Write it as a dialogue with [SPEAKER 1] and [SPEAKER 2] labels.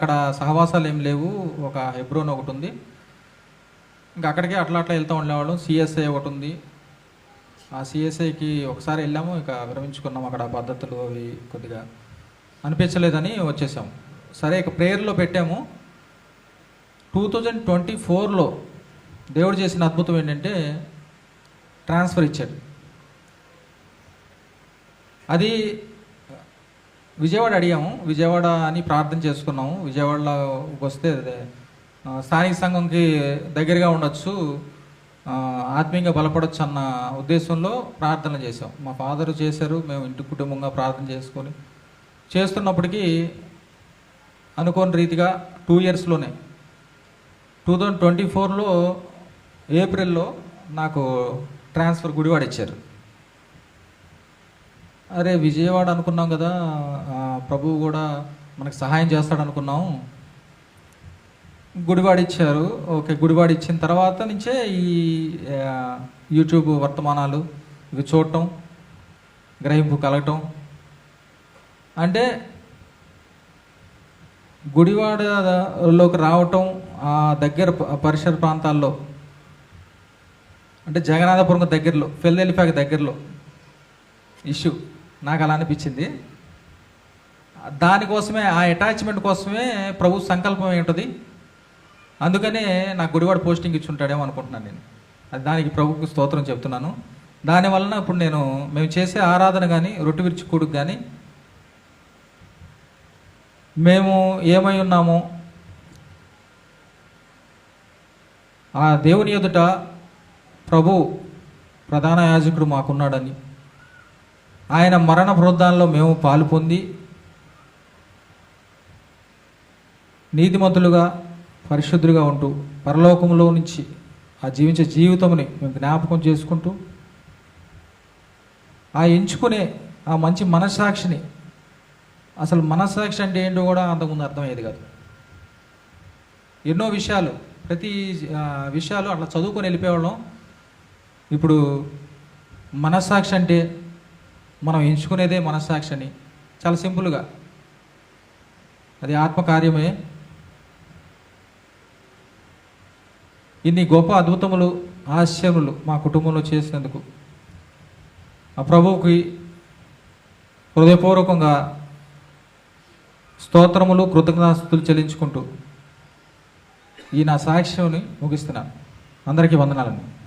[SPEAKER 1] అక్కడ సహవాసాలు ఏం లేవు. ఒక హెబ్రోన్ ఒకటి ఉంది. ఇంకా అక్కడికి అట్లా అట్లా వెళ్తూ ఉండేవాళ్ళం. సిఎస్ఐ ఒకటి ఉంది. ఆ సిఎస్ఐకి ఒకసారి వెళ్ళాము, ఇక విరమించుకున్నాం. అక్కడ పద్ధతులు అవి కొద్దిగా అనిపించలేదని వచ్చేసాం. సరే, ఇక ప్రేయర్లో పెట్టాము. 2024లో దేవుడు చేసిన అద్భుతం ఏంటంటే ట్రాన్స్ఫర్ ఇచ్చాడు. అది విజయవాడ అడిగాము. విజయవాడ అని ప్రార్థన చేసుకున్నాము. విజయవాడలో వస్తే స్థానిక సంఘంకి దగ్గరగా ఉండొచ్చు, ఆత్మీయంగా బలపడవచ్చు అన్న ఉద్దేశంలో ప్రార్థన చేసాం. మా ఫాదరు చేశారు, మేము ఇంటి కుటుంబంగా ప్రార్థన చేసుకొని చేస్తున్నప్పటికీ అనుకోని రీతిగా 2 ఇయర్స్లోనే 2024లో ఏప్రిల్లో నాకు ట్రాన్స్ఫర్ గుడివాడ ఇచ్చారు. అరే, విజయవాడ అనుకున్నాం కదా, ప్రభువు కూడా మనకు సహాయం చేస్తాడు అనుకున్నాం. గుడివాడ ఇచ్చారు. ఓకే, గుడివాడ ఇచ్చిన తర్వాత నుంచే ఈ యూట్యూబ్ వర్తమానాలు ఇవి చూడటం, గ్రహింపు కలగటం. అంటే గుడివాడలోకి రావటం, ఆ దగ్గర పరిసర ప్రాంతాల్లో, అంటే జగన్నాథపురం దగ్గరలో, ఫిలదెల్ఫియాకి దగ్గరలో ఇష్యూ నాకు అలా అనిపించింది. దానికోసమే, ఆ అటాచ్మెంట్ కోసమే ప్రభు సంకల్పం ఏంటది. అందుకనే నాకు గుడివాడ పోస్టింగ్ ఇచ్చుంటాడేమో అనుకుంటున్నాను నేను. అది దానికి ప్రభుకు స్తోత్రం చెప్తున్నాను. దానివలన ఇప్పుడు మేము చేసే ఆరాధన కానీ, రొట్టె విరుచి కూడుకు కానీ, మేము ఏమై ఉన్నామో ఆ దేవుని ఎదుట ప్రభు ప్రధాన యాజకుడు మాకున్నాడని, ఆయన మరణ బృందాల్లో మేము పాలు పొంది నీతిమంతులుగా పరిశుద్ధులుగా ఉంటూ పరలోకంలో నుంచి ఆ జీవించే జీవితంని మేము జ్ఞాపకం చేసుకుంటూ, ఆ ఎంచుకునే ఆ మంచి మనస్సాక్షిని, అసలు మనస్సాక్షి అంటే ఏంటో కూడా అంతకుముందు అర్థమయ్యేది కాదు. ఎన్నో విషయాలు, ప్రతి విషయాలు అట్లా చదువుకొని వెళ్ళిపోయేవాళ్ళం. ఇప్పుడు మనస్సాక్షి అంటే మనం ఎంచుకునేదే మనస్సాక్షి అని చాలా సింపుల్గా, అది ఆత్మకార్యమే. ఇన్ని గొప్ప అద్భుతములు, ఆశ్చర్యములు మా కుటుంబంలో చేసినందుకు ఆ ప్రభువుకి హృదయపూర్వకంగా స్తోత్రములు, కృతజ్ఞతాస్తుతులు చెల్లించుకుంటూ ఈ నా సాక్ష్యాన్ని ముగిస్తున్నాను. అందరికీ వందనాలండి.